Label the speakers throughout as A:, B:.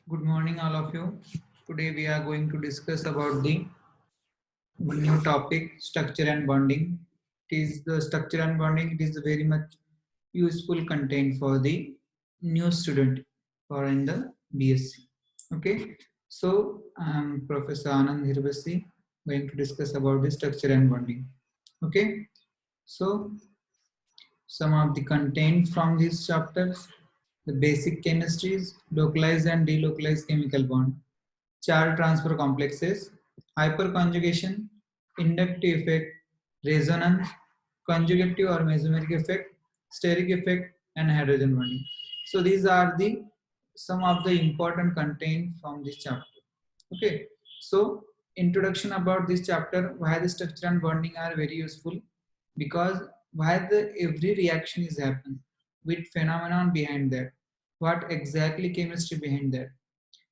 A: Good morning, all of you. Today we are going to discuss about the new topic, structure and bonding. It is the structure and bonding. It is very much useful content for the new student or in the BSc. Okay, so I'm Professor Anand Hirbasi going to discuss about the structure and bonding. Okay, so some of the content from these chapters: the basic chemistries, localized and delocalized chemical bond, charge transfer complexes, hyperconjugation, inductive effect, resonance, conjugative or mesomeric effect, steric effect, and hydrogen bonding. So these are the some of the important content from this chapter. Okay, so introduction about this chapter, why the structure and bonding are very useful, because why the every reaction is happening, with phenomenon behind that, what exactly chemistry behind that,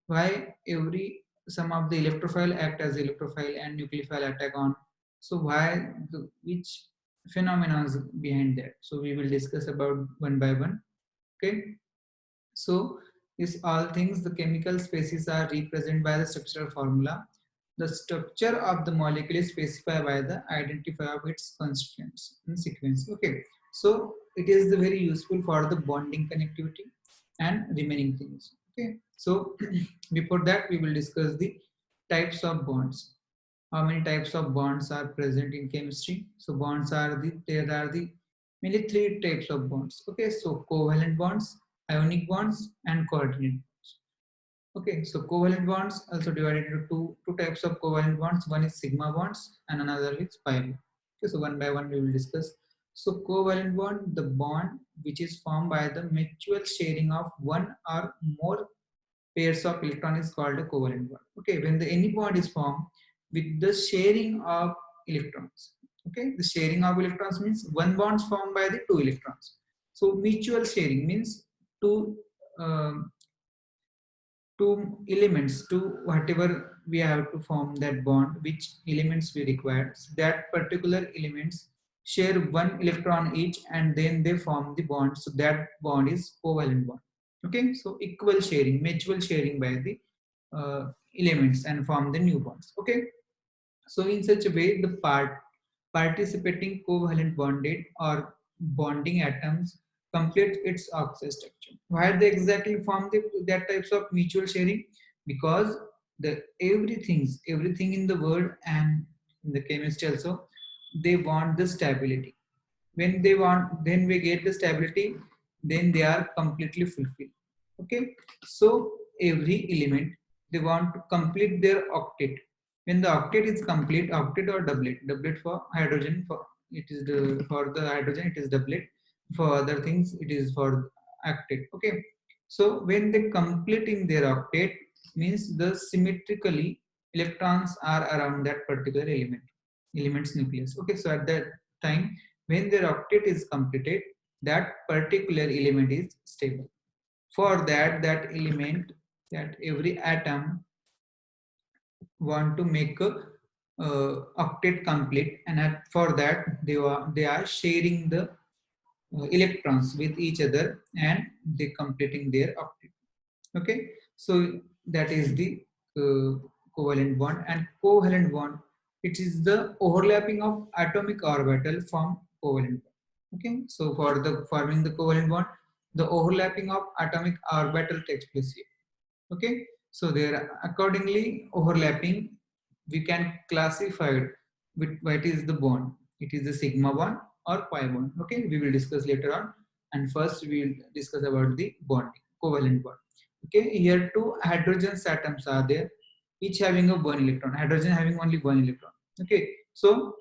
A: why every some of the electrophile act as electrophile and nucleophile attack on, so why which phenomena is behind that, so we will discuss about one by one. Okay, so these all things, the chemical species are represented by the structural formula. The structure of the molecule is specified by the identifier of its constituents in sequence. Okay, so it is the very useful for the bonding connectivity and remaining things. Okay, so before that we will discuss the types of bonds. How many types of bonds are present in chemistry? So bonds are there are the mainly three types of bonds. Okay, so covalent bonds, ionic bonds, and coordinate bonds. Okay, so covalent bonds also divided into two types of covalent bonds. One is sigma bonds and another is pi bond. Okay, so one by one we will discuss. So covalent bond, the bond which is formed by the mutual sharing of one or more pairs of electrons is called a covalent bond. Okay, when the any bond is formed with the sharing of electrons. Okay, the sharing of electrons means one bond is formed by the two electrons. So mutual sharing means two um, two elements, to whatever we have to form that bond, which elements we require. So that particular elements share one electron each, and then they form the bond. So that bond is covalent bond. Okay, so equal sharing, mutual sharing by the elements and form the new bonds. Okay, so in such a way, the participating covalent bonded or bonding atoms complete its oxide structure. Why they exactly form that types of mutual sharing? Because the everything in the world and in the chemistry also, they want the stability. When they want, then we get the stability, then they are completely fulfilled. Okay, so every element they want to complete their octet. When the octet is complete, octet or doublet for hydrogen, for it is the for the hydrogen it is doublet, for other things it is for octet. Okay, so when they completing their octet means the symmetrically electrons are around that particular element's nucleus. Okay, so at that time when their octet is completed, that particular element is stable. For that element, that every atom want to make a octet complete, and for that they are sharing the electrons with each other, and they completing their octet. Okay, so that is the uh, covalent bond. And covalent bond, it is the overlapping of atomic orbital from covalent bond. Okay, so for the forming the covalent bond, the overlapping of atomic orbital takes place here. Okay, so there accordingly overlapping, we can classify it with what is the bond. It is the sigma bond or pi bond. Okay, we will discuss later on. And first we will discuss about the bonding, covalent bond. Okay, here two hydrogen atoms are there, each having a one electron, hydrogen having only one electron. Okay, so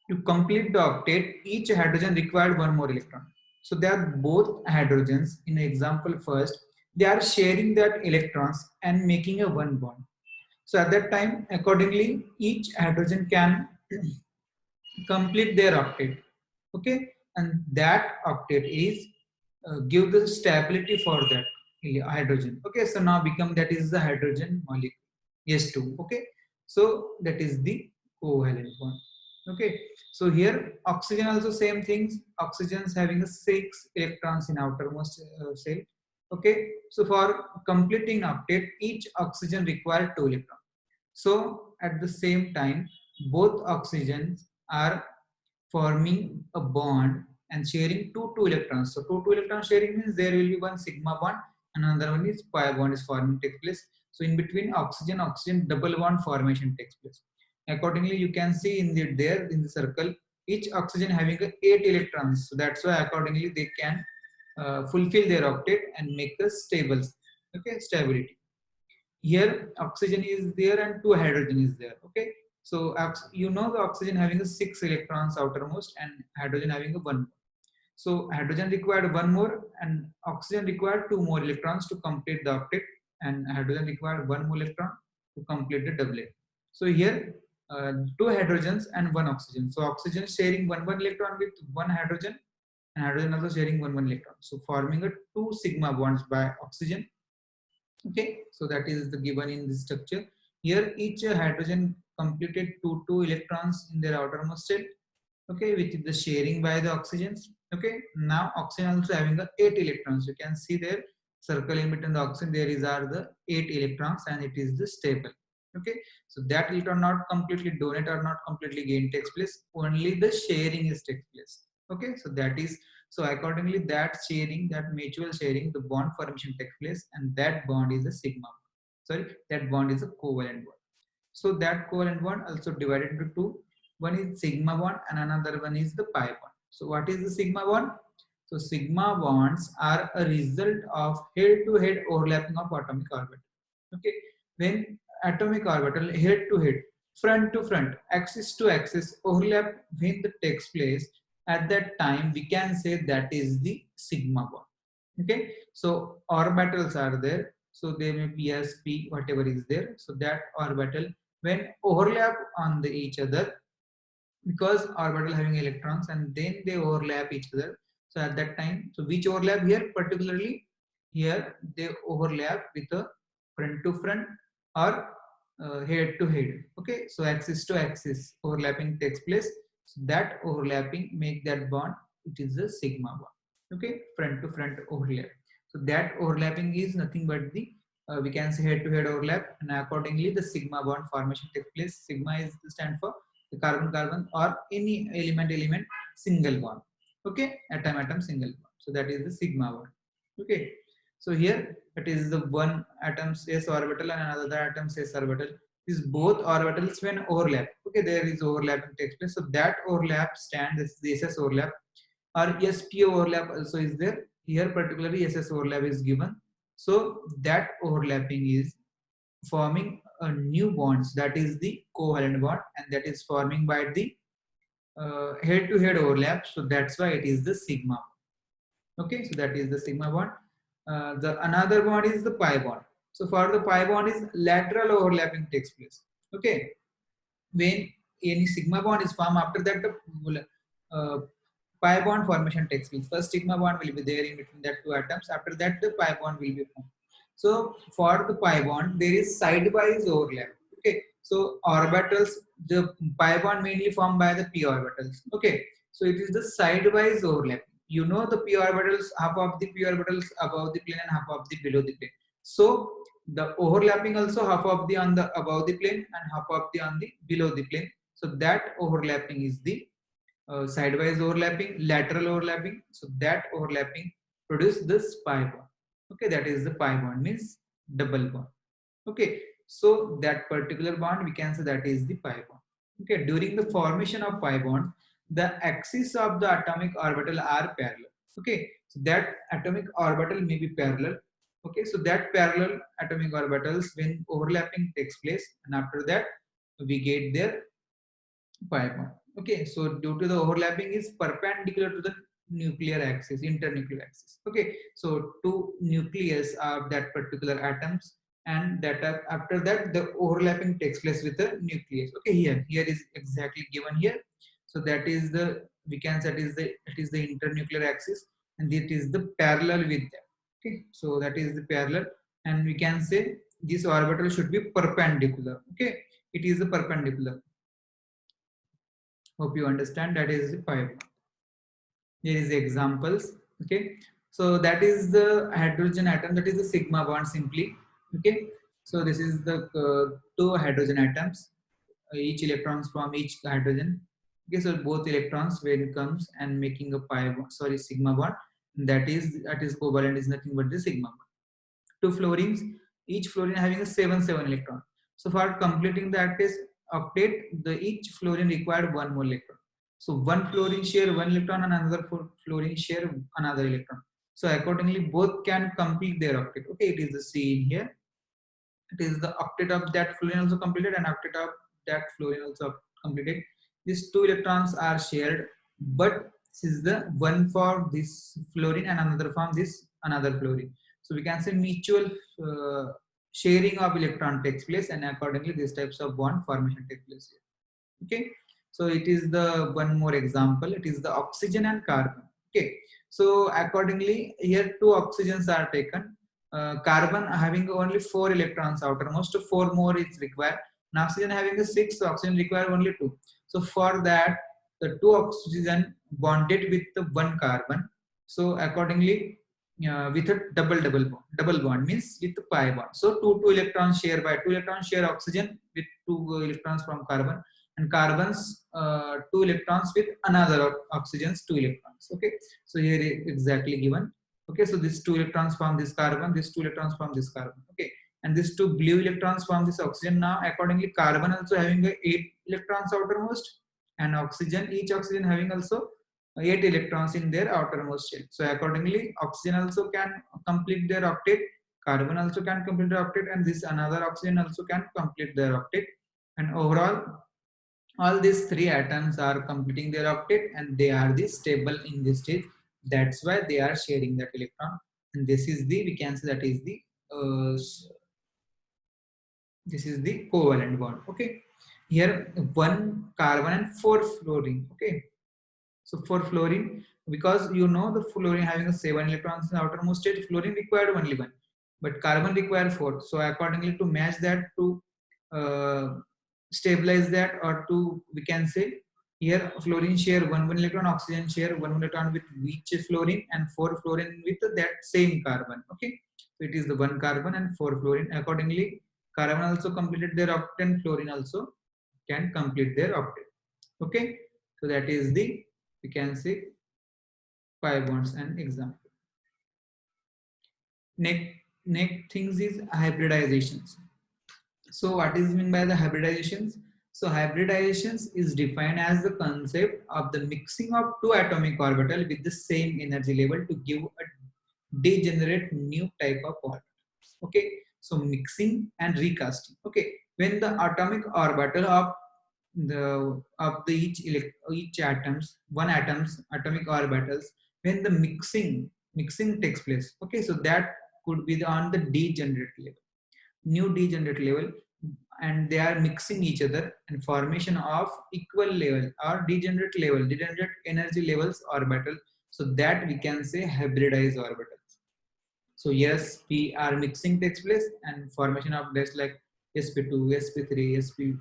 A: to complete the octet, each hydrogen required one more electron. So they are both hydrogens. In example first, they are sharing that electrons and making a one bond. So at that time, accordingly, each hydrogen can complete their octet. Okay, and that octet is give the stability for that hydrogen. Okay, so now become that is the hydrogen molecule S2. Okay, so that is the covalent bond. Okay, so here oxygen also same things. Oxygen is having a 6 electrons in outermost cell, Okay, so for completing octet, each oxygen requires 2 electrons. So at the same time, both oxygens are forming a bond and sharing two electrons. So two electron sharing means there will be one sigma bond, and another one is pi bond is forming takes place. So in between oxygen double bond formation takes place. Accordingly, you can see in there in the circle each oxygen having 8 electrons. So that's why accordingly they can fulfill their octet and make a stable, okay, stability. Here oxygen is there and 2 hydrogen is there. Okay, so you know the oxygen having a 6 electrons outermost and hydrogen having a 1. So hydrogen required 1 more and oxygen required 2 more electrons to complete the octet, and hydrogen required 1 more electron to complete the doublet. So here 2 hydrogens and 1 oxygen. So oxygen sharing 1 electron with 1 hydrogen, and hydrogen also sharing 1 electron. So forming a 2 sigma bonds by oxygen. Okay, so that is the given in this structure. Here each hydrogen completed 2 electrons in their outermost shell. Okay, which is the sharing by the oxygens. Okay, now oxygen also having the 8 electrons. You can see there circle in between the oxygen there is are the 8 electrons and it is the stable. Okay, so that electron not completely donate or not completely gain takes place, only the sharing is takes place. Okay, so that is, so accordingly that sharing, that mutual sharing, the bond formation takes place, and that bond is a sigma, sorry, that bond is a covalent bond. So that covalent bond also divided into two. One is sigma bond and another one is the pi bond. So what is the sigma bond? So sigma bonds are a result of head-to-head overlapping of atomic orbital. Okay, when atomic orbital head-to-head, front to front, axis to axis overlap when that takes place, at that time we can say that is the sigma bond. Okay, so orbitals are there, so they may be sp whatever is there. So that orbital when overlap on the each other, because orbital having electrons and then they overlap each other. So at that time, so which overlap here particularly, here they overlap with a front to front or head to head. Okay, so axis to axis overlapping takes place. So that overlapping make that bond, it is a sigma bond. Okay, front to front overlap. So that overlapping is nothing but the we can say head to head overlap, and accordingly the sigma bond formation takes place. Sigma is the stand for the carbon carbon or any element single bond. Okay, atom single bond. So that is the sigma bond. Okay, so here it is the one atom s orbital and another atom s orbital. These both orbitals when overlap, okay, there is overlapping takes place. So that overlap stands as the ss overlap, or sp overlap also is there. Here particularly ss overlap is given. So that overlapping is forming a new bonds, that is the covalent bond, and that is forming by the head-to-head overlap. So that's why it is the sigma. Okay, so that is the sigma bond. The another bond is the pi bond. So for the pi bond is lateral overlapping takes place. Okay, when any sigma bond is formed, after that the pi bond formation takes place. First sigma bond will be there in between that two atoms. After that the pi bond will be formed. So for the pi bond there is sidewise overlap. Okay, so orbitals, the pi bond mainly formed by the p orbitals. Okay, so it is the sidewise overlap. You know the p orbitals, half of the p orbitals above the plane and half of the below the plane. So the overlapping also half of the on the above the plane and half of the on the below the plane. So that overlapping is the sidewise overlapping, lateral overlapping. So that overlapping produce this pi bond. Okay, that is the pi bond, means double bond. Okay, so that particular bond we can say that is the pi bond. Okay, during the formation of pi bond, the axis of the atomic orbital are parallel. Okay, so that atomic orbital may be parallel. Okay, so that parallel atomic orbitals when overlapping takes place, and after that we get their pi bond. Okay, so due to the overlapping is perpendicular to the nuclear axis, internuclear axis. Okay, so two nucleus of that particular atoms, and that are, after that the overlapping takes place with the nucleus. Okay, here is exactly given here. So that is the, we can say it is the internuclear axis, and it is the parallel with that. Okay, so that is the parallel, and we can say this orbital should be perpendicular. Okay, it is the perpendicular. Hope you understand that is the pi bond. Here is the examples. Okay, So that is the hydrogen atom, that is the sigma bond simply. Okay, so this is the two hydrogen atoms, each electrons from each hydrogen. Okay, so both electrons when it comes and making a pi bond, sorry, sigma bond, that is covalent is nothing but the sigma bond. Two fluorines, each fluorine having a 7 electron. So for completing the octet, the each fluorine required one more electron. So one fluorine share one electron and another fluorine share another electron. So accordingly, both can complete their octet. Okay, it is the C in here. It is the octet of that fluorine also completed and octet of that fluorine also completed. These two electrons are shared, but this is the one for this fluorine and another from this another fluorine. So we can say mutual sharing of electron takes place, and accordingly these types of bond formation take place here. Okay, so it is the one more example. It is the oxygen and carbon. Okay, so accordingly here two oxygens are taken. Carbon having only 4 electrons outermost, 4 more is required. And oxygen having a 6, so oxygen require only 2. So for that, the two oxygen bonded with the one carbon. So accordingly, with a double bond means with the pi bond. So two electrons share by 2 electrons share oxygen with 2 electrons from carbon, and carbons 2 electrons with another oxygens 2 electrons. Okay, so here is exactly given. Okay, so these 2 electrons from this carbon, these 2 electrons from this carbon. Okay, and these 2 blue electrons from this oxygen. Now accordingly, carbon also having 8 electrons outermost, and oxygen, each oxygen having also 8 electrons in their outermost shell. So accordingly, oxygen also can complete their octet, carbon also can complete their octet, and this another oxygen also can complete their octet. And overall, all these three atoms are completing their octet, and they are the stable in this stage. That's why they are sharing that electron. And this is the, we can say that is the this is the covalent bond. Okay, here one carbon and 4 fluorine. Okay, so for fluorine, because you know the fluorine having a 7 electrons in the outermost state, fluorine required only one, but carbon required 4. So accordingly, to match that, to uh, stabilize that, or to, we can say here fluorine share one electron, oxygen share one electron with each fluorine, and 4 fluorine with that same carbon. Okay, so it is the one carbon and 4 fluorine. Accordingly, carbon also completed their octet, and fluorine also can complete their octet. Okay, so that is the, we can say, pi bonds and example. Next things is hybridizations. So what is meant by the hybridizations? So hybridizations is defined as the concept of the mixing of two atomic orbital with the same energy level to give a degenerate new type of orbital. Okay, so mixing and recasting. Okay, when the atomic orbital of the each atoms, one atoms atomic orbitals, when the mixing takes place. Okay, so that could be on the degenerate level, new degenerate level, and they are mixing each other, and formation of equal level or degenerate energy levels orbital. So that we can say hybridized orbitals. So yes, P are mixing takes place, and formation of this like sp2, sp3, sp,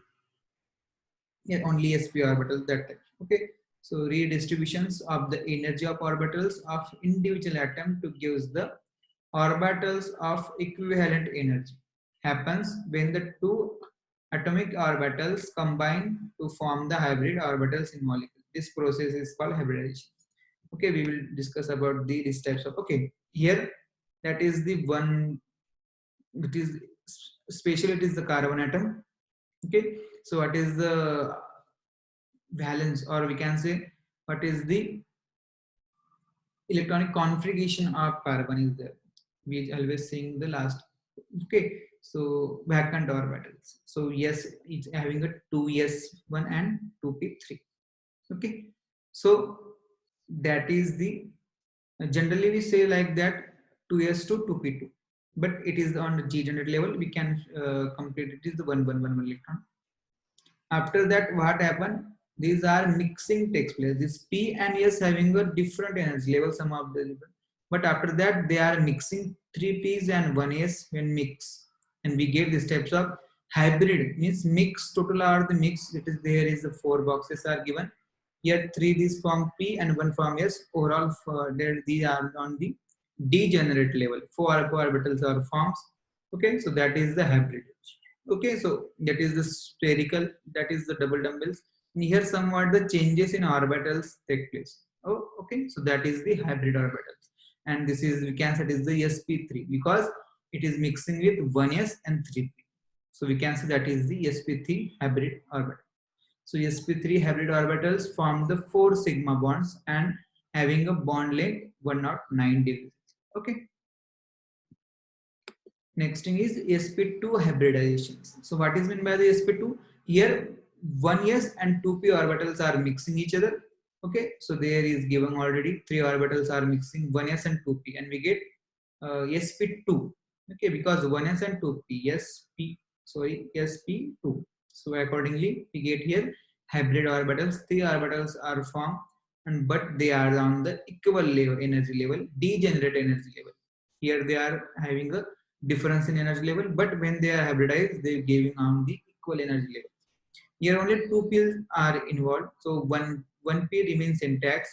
A: yeah, only sp orbital, that type. Okay, so redistributions of the energy of orbitals of individual atom to gives the orbitals of equivalent energy happens when the two atomic orbitals combine to form the hybrid orbitals in molecule. This process is called hybridization. Okay, we will discuss about these types of. Okay, here that is the one. It is special. It is the carbon atom. Okay, so what is the valence, or we can say what is the electronic configuration of carbon is there. We always seeing the last. Okay, so vacant orbitals. So yes, it's having a 2s1 and 2p3. Okay, so that is the, generally we say like that 2s2 2p2, but it is on the degenerate level. We can complete it is the 1 electron. After that, what happened? These are mixing takes place. This P and S having a different energy level, some of the level. But after that, they are mixing 3 P's and 1 S when mix. And we get these types of hybrid, means mix, total are the mix. It is there is the 4 boxes are given. Here 3 is from P and 1 from S. Overall, for there these are on the degenerate level. 4 orbitals are formed. Okay, so that is the hybridization. Okay, so that is the spherical, that is the double dumbbells. And here somewhat the changes in orbitals take place. Oh, okay, so that is the hybrid orbitals. And this is, we can say it is the sp3 because it is mixing with 1s and 3p. So we can say that is the sp3 hybrid orbital. So sp3 hybrid orbitals form the 4 sigma bonds and having a bond length 109 degrees. Okay. Next thing is sp2 hybridizations. So what is meant by the sp2? Here 1s and 2p orbitals are mixing each other. Okay, so there is given already 3 orbitals are mixing 1s and 2p, and we get sp2. Okay, because 1s and 2p, sp2. So accordingly, we get here hybrid orbitals. 3 orbitals are formed, and but they are on the equal level, energy level, degenerate energy level. Here they are having a difference in energy level, but when they are hybridized, they are giving on the equal energy level. Here only 2 P's are involved, so one P remains intact.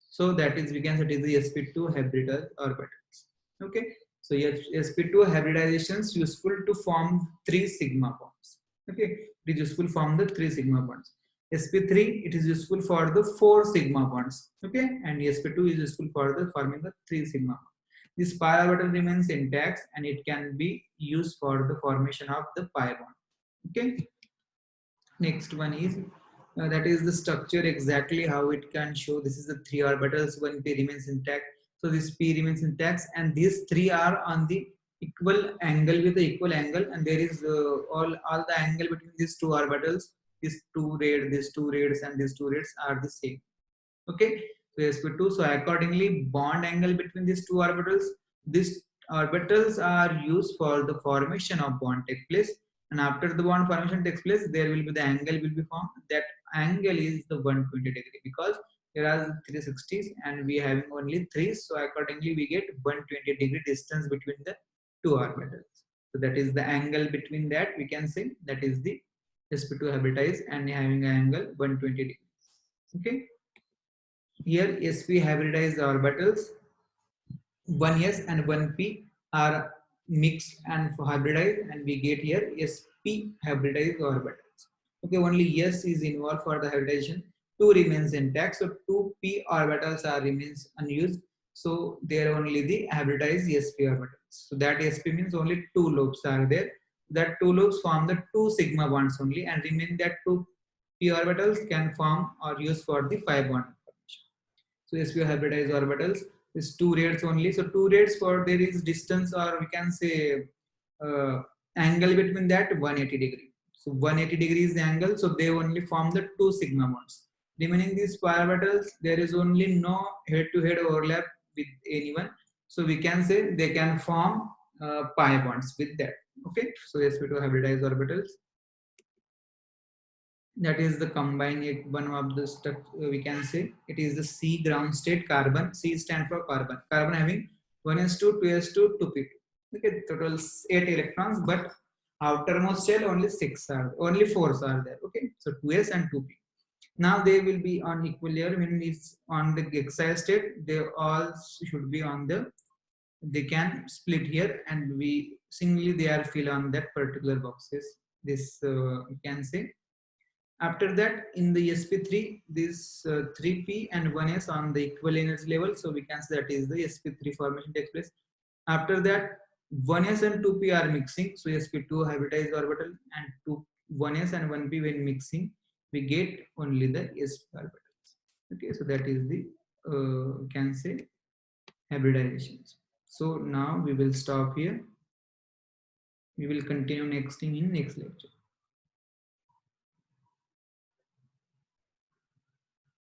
A: So that is, we can say it is the sp2 hybrid orbitals. Okay, so here sp2 hybridizations useful to form 3 sigma bonds. Okay, it is useful to form the 3 sigma bonds. sp3 it is useful for the 4 sigma bonds. Okay, and sp2 is useful for the forming the 3 sigma bonds. This pi orbital remains intact and it can be used for the formation of the pi bond. Okay. Next one is that is the structure, exactly how it can show. This is the 3 orbitals, one p remains intact. So this p remains intact, and these 3 are on the equal angle with the equal angle, and there is all the angle between these 2 orbitals. These 2 rads, these 2 rads, and these 2 rads are the same. Okay, so sp2. So accordingly, bond angle between these 2 orbitals, these orbitals are used for the formation of bond take place, and after the bond formation takes place, there will be the angle will be formed. That angle is the 120 degree because there are 360s and we having only 3, so accordingly we get 120 degree distance between the 2 orbitals. So that is the angle between that, we can say that is the sp2 hybridized and having an angle 120 degrees. Okay, here sp hybridized orbitals 1s and 1p are mixed and hybridized, and we get here sp hybridized orbitals. Okay, only s is involved for the hybridization. 2 remains intact, so 2p orbitals are remains unused. So there only the hybridized sp orbitals. So that sp means only 2 lobes are there. That 2 lobes form the 2 sigma bonds only, and remain that 2 p orbitals can form or use for the pi bond formation. So sp hybridized orbitals is 2 rads only. So 2 rads, for there is distance, or we can say angle between that 180 degree. So 180 degrees the angle. So they only form the 2 sigma bonds. Remaining these pi orbitals, there is only no head-to-head overlap with anyone. So we can say they can form pi bonds with that. Okay, so sp2 hybridized orbitals. That is the combined one of the we can say it is the C ground state carbon. C stand for carbon. Carbon having 1s2, 2s2, 2p2. Okay, total 8 electrons, but outermost shell only 6 are, only 4 are there. Okay, so 2s and 2p. Now they will be on equal layer when it's on the excited state. They all should be on the. They can split here, and we singly they are fill on that particular boxes. This you can say. After that, in the sp3, this 3p and 1s on the equal energy level, so we can say that is the sp3 formation takes place. After that, 1s and 2p are mixing, so sp2 hybridized orbital, and 1s and 1p when mixing, we get only the sp orbitals. Okay, so that is the we can say hybridizations. So now we will stop here. We will continue next thing in next lecture.